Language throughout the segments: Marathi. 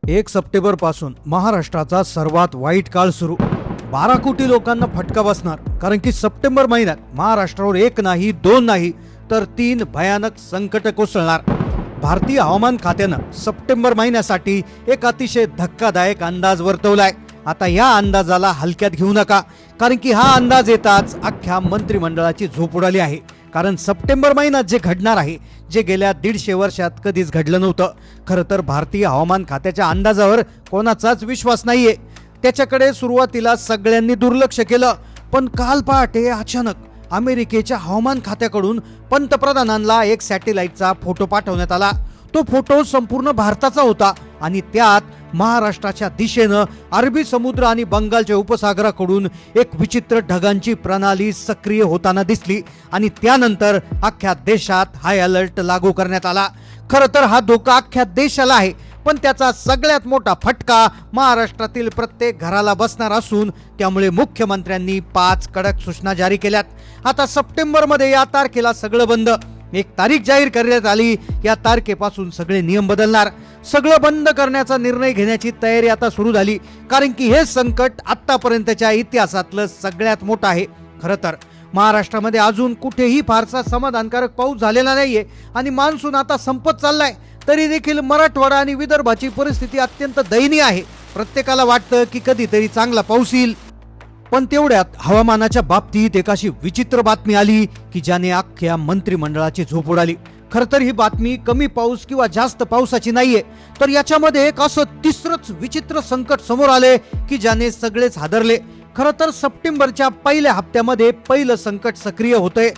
1 सप्टेंबर पासून महाराष्ट्राचा सर्वात वाईट काळ सुरू. 12 कोटी लोकांना फटका बसणार, कारण की सप्टेंबर महिन्यात महाराष्ट्रावर एक नाही, दोन नाही, तर 3 भयानक संकट कोसळणार. भारतीय हवामान खात्यानं सप्टेंबर महिन्यासाठी एक अतिशय धक्कादायक अंदाज वर्तवलाय. आता या अंदाजाला हलक्यात घेऊ नका, कारण की हा अंदाज येताच अख्ख्या मंत्रिमंडळाची झोप उडाली आहे. कारण सप्टेंबर महिन्यात जे घडणार आहे, जे गेल्या 150 वर्षात कधीच घडलं नव्हतं. खरं तर भारतीय हवामान खात्याच्या अंदाजावर कोणाचाच विश्वास नाहीये. त्याच्याकडे सुरुवातीला सगळ्यांनी दुर्लक्ष केलं, पण काल पहाटे अचानक अमेरिकेच्या हवामान खात्याकडून पंतप्रधानांना एक सॅटेलाइटचा फोटो पाठवण्यात आला. तो फोटो संपूर्ण भारताचा होता आणि त्यात महाराष्ट्राच्या दिशेनं अरबी समुद्र आणि बंगालच्या उपसागराकडून एक विचित्र ढगांची प्रणाली सक्रिय होताना दिसली आणि त्यानंतर अख्ख्या देशात हाय अलर्ट लागू करण्यात आला. खरं तर हा धोका अख्ख्या देशाला आहे, पण त्याचा सगळ्यात मोठा फटका महाराष्ट्रातील प्रत्येक घराला बसणार असून त्यामुळे मुख्यमंत्र्यांनी 5 कडक सूचना जारी केल्यात. आता सप्टेंबरमध्ये या तारखेला सगळं बंद. एक तारीख जाहीर करण्यात आली. या तारखेपासून सगळे नियम बदलणार. सगळं बंद करण्याचा निर्णय घेण्याची तयारी आता सुरू झाली, कारण की हे संकट आतापर्यंतच्या इतिहासातलं सगळ्यात मोठं आहे. खरं तर महाराष्ट्रामध्ये अजून कुठेही फारसा समाधानकारक पाऊस झालेला नाहीये आणि मान्सून आता संपत चाललाय. तरी देखील मराठवाडा आणि विदर्भाची परिस्थिती अत्यंत दयनीय आहे. प्रत्येकाला वाटतं की कधीतरी चांगला पाऊस येईल, पण तेवढ्यात हवामानाच्या बाबतीत एक अशी विचित्र बातमी आली की ज्याने अख्ख्या मंत्रिमंडळाची झोप उडाली. खरं तर ही बातमी कमी पाऊस किंवा जास्त पावसाची नाहीये, तर याच्यामध्ये एक असं तिसरंच विचित्र संकट समोर आले की ज्याने सगळेच हादरले. खरं तर सप्टेंबरच्या पहिल्या हप्त्यामध्ये पहिलं संकट सक्रिय होतंय,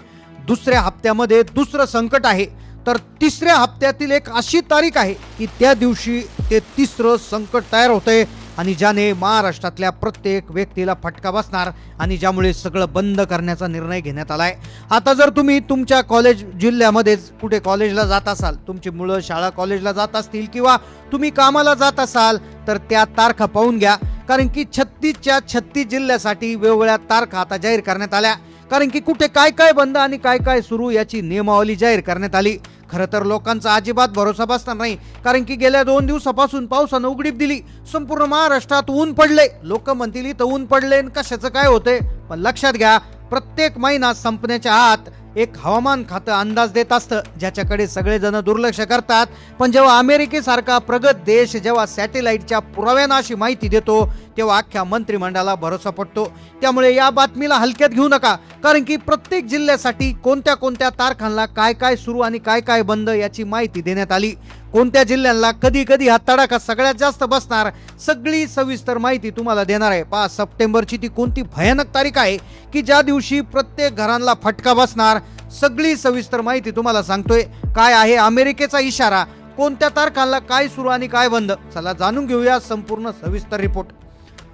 दुसऱ्या हप्त्यामध्ये दुसरं संकट आहे, तर तिसऱ्या हप्त्यातील एक अशी तारीख आहे की त्या दिवशी ते तिसरं संकट तयार होतंय आणि ज्याने महाराष्ट्रातल्या प्रत्येक व्यक्तीला फटका बसणार आणि ज्यामुळे सगळं बंद करण्याचा निर्णय घेण्यात आलाय. आता जर तुम्ही तुमच्या कॉलेज जिल्ह्यामध्ये कुठे कॉलेजला जात असाल, तुमची मुलं शाळा कॉलेजला जात असतील किंवा तुम्ही कामाला जात असाल, तर त्या तारखा पाहून घ्या, कारण की 36च्या 36 जिल्ह्यासाठी वेगवेगळ्या तारखा आता जाहीर करण्यात आल्या. कारण की कुठे काय काय बंद आणि काय काय सुरू याची नियमावली जाहीर करण्यात आली. खरं तर लोकांचा अजिबात भरोसा बसणार नाही, कारण की गेल्या 2 दिवसापासून पावसानं उघडीप दिली. संपूर्ण महाराष्ट्रात ऊन पडले. लोक म्हणतील इथं ऊन पडले कशाचं काय होतंय, पण लक्षात घ्या, प्रत्येक महिना संपण्याच्या आत एक हवामान खातं अंदाज देत असतं, ज्याच्याकडे सगळेजण दुर्लक्ष करतात. पण जेव्हा अमेरिकेसारखा प्रगत देश जेव्हा सॅटेलाइटच्या पुराव्यानं अशी माहिती देतो, तेव्हा अख्ख्या मंत्रिमंडळाला भरोसा पडतो. त्यामुळे या बातमीला हलक्यात घेऊ नका, कारण की प्रत्येक जिल्ह्यासाठी कोणत्या कोणत्या तारखांना काय काय सुरू आणि काय काय बंद याची माहिती देण्यात आली. कोणत्या जिल्ह्यांना कधी कधी हा तडाखा सगळ्यात जास्त बसणार, सगळी सविस्तर माहिती तुम्हाला देणार आहे. 5 सप्टेंबरची ती कोणती भयानक तारीख आहे की ज्या दिवशी प्रत्येक घरांना फटका बसणार, सगळी सविस्तर माहिती तुम्हाला सांगतोय. काय आहे अमेरिकेचा इशारा, कोणत्या तारखांना काय सुरू आणि काय बंद, चला जाणून घेऊया संपूर्ण सविस्तर रिपोर्ट.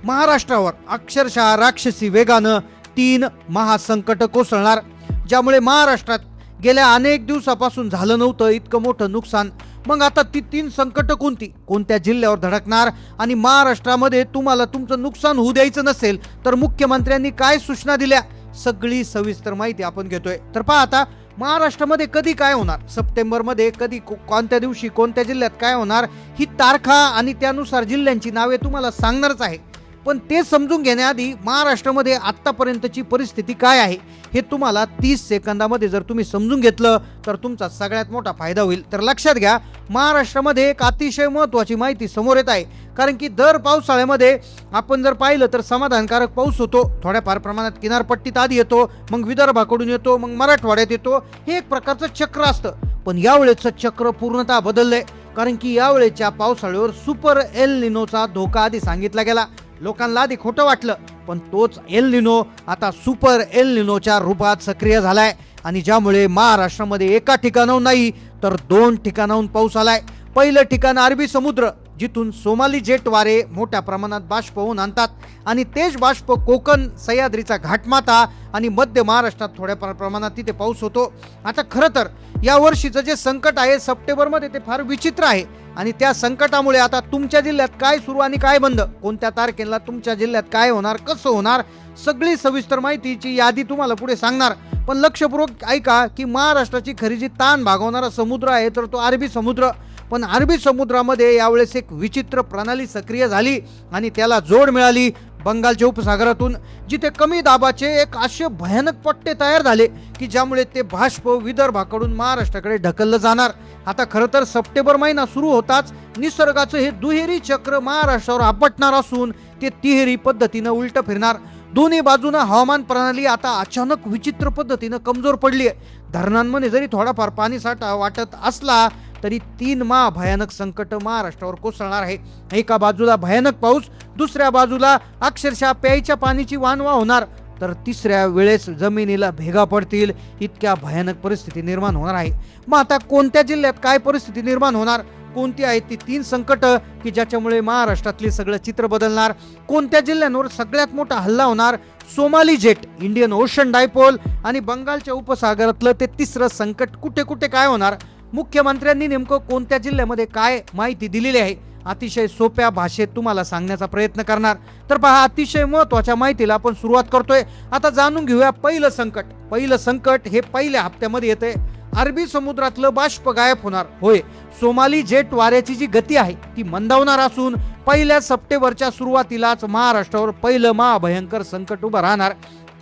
महाराष्ट्रावर अक्षरशः राक्षसी वेगानं 3 महासंकट कोसळणार, ज्यामुळे महाराष्ट्रात गेल्या अनेक दिवसापासून झालं नव्हतं इतकं मोठं नुकसान. मग आता ती 3 संकट कोणती, कोणत्या जिल्ह्यावर धडकणार आणि महाराष्ट्रामध्ये तुम्हाला तुमचं नुकसान होऊ द्यायचं नसेल तर मुख्यमंत्र्यांनी काय सूचना दिल्या, सगळी सविस्तर माहिती आपण घेतोय. तर पहा, आता महाराष्ट्रामध्ये कधी काय होणार, सप्टेंबरमध्ये कधी कोणत्या दिवशी कोणत्या जिल्ह्यात काय होणार, ही तारखा आणि त्यानुसार जिल्ह्यांची नावे तुम्हाला सांगणारच आहे. पण ते समजून घेण्याआधी महाराष्ट्रामध्ये आत्तापर्यंतची परिस्थिती काय आहे हे तुम्हाला 30 सेकंदामध्ये जर तुम्ही समजून घेतलं तर तुमचा सगळ्यात मोठा फायदा होईल. तर लक्षात घ्या, महाराष्ट्रामध्ये एक अतिशय महत्त्वाची माहिती समोर येत आहे, कारण की दर पावसाळ्यामध्ये आपण जर पाहिलं तर समाधानकारक पाऊस होतो. थोड्याफार प्रमाणात किनारपट्टीत आधी येतो, मग विदर्भाकडून येतो, मग मराठवाड्यात येतो. हे एक प्रकारचं चक्र असतं. पण यावेळेचं चक्र पूर्णतः बदललंय, कारण की यावेळेच्या पावसाळ्यावर सुपर एल निनोचा धोका आधी सांगितला गेला. लोकांना आधी खोटं वाटलं, पण तोच एल निनो आता सुपर एल निनोच्या रूपात सक्रिय झालाय आणि ज्यामुळे महाराष्ट्रामध्ये एका ठिकाणाहून नाही तर 2 ठिकाणाहून पाऊस आलाय. पहिलं ठिकाण अरबी समुद्र, जिथून सोमाली जेट वारे मोठ्या प्रमाणात बाष्प होऊन आणतात आणि तेच बाष्प कोकण, सह्याद्रीचा घाटमाथा आणि मध्य महाराष्ट्रात थोड्या प्रमाणात तिथे पाऊस होतो. आता खरं तर या वर्षीचं जे संकट आहे सप्टेंबरमध्ये ते फार विचित्र आहे आणि त्या संकटामुळे आता तुमच्या जिल्ह्यात काय सुरू आणि काय बंद, कोणत्या तारखेला तुमच्या जिल्ह्यात काय होणार, कसं होणार, सगळी सविस्तर माहितीची यादी तुम्हाला पुढे सांगणार. पण लक्षपूर्वक ऐका की महाराष्ट्राची खरी जी ताण भागवणारा समुद्र आहे तर तो अरबी समुद्र. पण अरबी समुद्रामध्ये यावेळेस एक विचित्र प्रणाली सक्रिय झाली आणि त्याला जोड मिळाली बंगालच्या उपसागरातून, जिथे कमी दाबाचे एक असे भयानक पट्टे तयार झाले की ज्यामुळे ते बाष्प विदर्भाकडून महाराष्ट्राकडे ढकललं जाणार. आता खरं तर सप्टेंबर महिना सुरू होताच निसर्गाचं हे दुहेरी चक्र महाराष्ट्रावर आपटणार असून ते तिहेरी पद्धतीनं उलट फिरणार. दोन्ही बाजूनं हवामान प्रणाली आता अचानक विचित्र पद्धतीनं कमजोर पडली आहे. धरणांमध्ये जरी थोडाफार पाणीसाठा वाटत असला तरी 3 भयानक संकट महाराष्ट्रावर कोसळणार आहे. एका बाजूला भयानक पाऊस, दुसऱ्या बाजूला अक्षरशः प्यायच्या पाण्याची वानवा होणार, तर तिसऱ्या वेळेस जमिनीला भेगा पडतील इतक्या भयानक परिस्थिती निर्माण होणार आहे. मग आता कोणत्या जिल्ह्यात काय परिस्थिती निर्माण होणार, कोणती आहेत ती 3 संकट की ज्याच्यामुळे महाराष्ट्रातले सगळं चित्र बदलणार, कोणत्या जिल्ह्यांवर सगळ्यात मोठा हल्ला होणार, Somali jet, Indian ocean dipole आणि बंगालच्या उपसागरातलं ते तिसरं संकट कुठे कुठे काय होणार, मुख्यमंत्र्यांनी नेमकं कोणत्या जिल्ह्यामध्ये काय माहिती दिलेली आहे, अतिशय सोप्या भाषेत तुम्हाला सांगण्याचा प्रयत्न करणार. तर पहा, अतिशय महत्त्वाच्या माहितीला आपण सुरुवात करतोय. आता जाणून घेऊया पहिलं संकट. पहिलं संकट हे पहिल्या हप्त्यामध्ये येतंय. अरबी समुद्रातलं बाष्प गायब होणार. होय, सोमाली जेट वाऱ्याची जी गती आहे ती मंदावणार असून पहिल्या सप्टेंबरच्या सुरुवातीलाच महाराष्ट्रावर पहिलं महाभयंकर संकट उभं राहणार.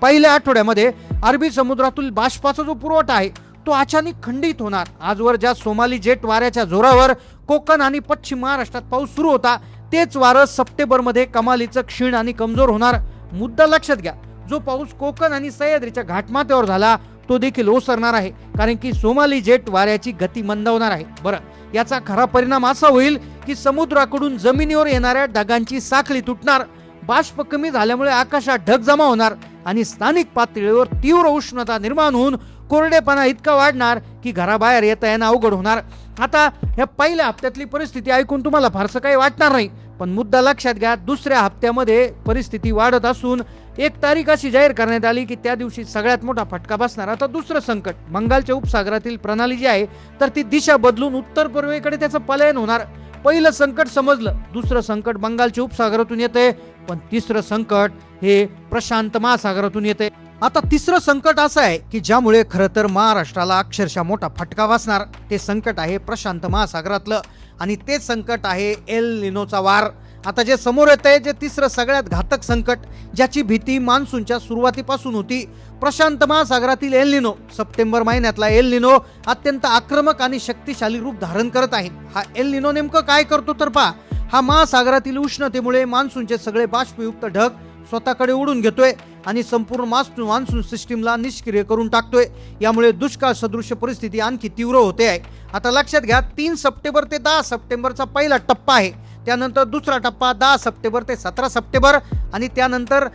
पहिल्या आठवड्यामध्ये अरबी समुद्रातील बाष्पाचा जो पुरवठा आहे तो अचानक खंडित होणार. आजवर ज्या सोमाली जेट वाऱ्याच्या जोरावर कोकण आणि पश्चिम महाराष्ट्रात पाऊस सुरू होता, तेच वारं सप्टेंबरमध्ये कमालीचं क्षीण आणि कमजोर होणार. मुद्दा लक्षात घ्या, जो पाऊस कोकण आणि सह्याद्रीच्या घाटमाथ्यावर झाला तो देखील ओसरणार आहे, कारण की सोमाली जेट वाऱ्याची गती मंदावणार आहे. बरं, याचा खरा परिणाम असा होईल की समुद्राकडून जमिनीवर येणाऱ्या ढगांची साखळी तुटणार, बाष्प कमी झाल्यामुळे आकाशात ढग जमा होणार आणि स्थानिक पातळीवर तीव्र उष्णता निर्माण होऊन कोरडेपणा इतका वाढणार की घराबाहेर येता येणं अवघड होणार. आता ह्या पहिल्या हप्त्यातली परिस्थिती ऐकून तुम्हाला फारसं काही वाटणार नाही, पण मुद्दा लक्षात घ्या, दुसऱ्या हप्त्यामध्ये परिस्थिती वाढत असून 1 तारीख अशी जाहीर करण्यात आली की त्या दिवशी सगळ्यात मोठा फटका बसणार. आता दुसरं संकट, बंगालच्या उपसागरातील प्रणाली जी आहे तर ती दिशा बदलून उत्तर पूर्वेकडे त्याचं पलायन होणार. पहिलं संकट समजलं, दुसरं संकट बंगालच्या उपसागरातून येतंय, पण तिसरं संकट हे प्रशांत महासागरातून येतंय. आता तिसरं संकट असं आहे की ज्यामुळे खरं तर महाराष्ट्राला अक्षरशः मोठा फटका बसणार. ते संकट आहे प्रशांत महासागरातलं आणि ते संकट आहे एल निनोचा वार. आता जे समोर येत आहे, जे तिसरं सगळ्यात घातक संकट, ज्याची भीती मान्सूनच्या सुरुवातीपासून होती, प्रशांत महासागरातील एल निनो. सप्टेंबर महिन्यातला एल निनो अत्यंत आक्रमक आणि शक्तिशाली रूप धारण करत आहे. हा एल निनो नेमकं काय करतो तर पहा, हा महासागरातील उष्णतेमुळे मान्सूनचे सगळे बाष्पयुक्त ढग स्वतःकडे ओढून घेतोय आणि संपूर्ण मान्सून सिस्टीमला निष्क्रिय करून टाकतोय. यामुळे दुष्काळ सदृश्य परिस्थिती आणखी तीव्र होते आहे. आता लक्षात घ्या, 3 सप्टेंबर ते 10 सप्टेंबरचा पहिला टप्पा आहे, त्यानंतर दुसरा टप्पा 10 सप्टेंबर ते 17 सप्टेंबर आणि त्यानंतर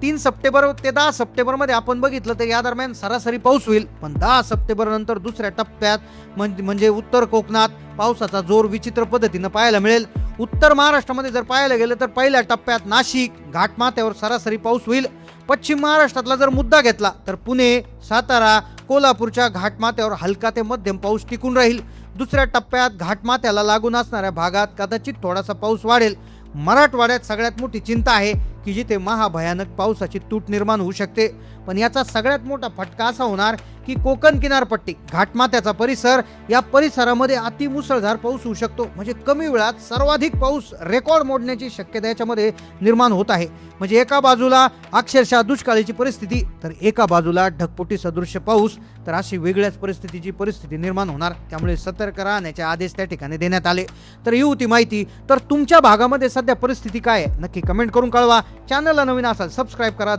3 सप्टेंबर ते 10 सप्टेंबरमध्ये आपण बघितलं तर या दरम्यान सरासरी पाऊस होईल. पण 10 सप्टेंबर नंतर दुसऱ्या टप्प्यात म्हणजे उत्तर कोकणात पावसाचा जोर विचित्र पद्धतीनं पाहायला मिळेल. उत्तर महाराष्ट्रामध्ये जर पाहायला गेलं तर पहिल्या टप्प्यात नाशिक घाटमाथ्यावर सरासरी पाऊस होईल. पश्चिम महाराष्ट्रातला जर मुद्दा घेतला तर पुणे, सातारा, कोल्हापूरच्या घाटमाथ्यावर हलका ते मध्यम पाऊस टिकून राहील. दुसऱ्या टप्प्यात घाटमाथ्याला लागून असणाऱ्या भागात कदाचित थोडासा पाऊस वाढेल. मराठवाड्यात सगळ्यात मोठी चिंता आहे की जिथे महाभयानक पावसाची तूट निर्माण होऊ शकते. पण याचा सगळ्यात मोठा फटका असा होणार की कोकण किनारपट्टी, घाटमाथ्याचा परिसर, या परिसरामध्ये अतिमुसळधार पाऊस होऊ शकतो. म्हणजे कमी वेळात सर्वाधिक पाऊस रेकॉर्ड मोडण्याची शक्यता याच्यामध्ये निर्माण होत आहे. म्हणजे एका बाजूला अक्षरशः दुष्काळाची परिस्थिती, तर एका बाजूला ढगफुटी सदृश्य पाऊस, तर अशी वेगळ्याच परिस्थिती निर्माण होणार. त्यामुळे सतर्क राहण्याचे आदेश त्या ठिकाणी देण्यात आले. तर ही होती माहिती. तर तुमच्या भागामध्ये सध्या परिस्थिती काय आहे नक्की कमेंट करून कळवा. चॅनलला नवीन असाल सबस्क्राईब करा.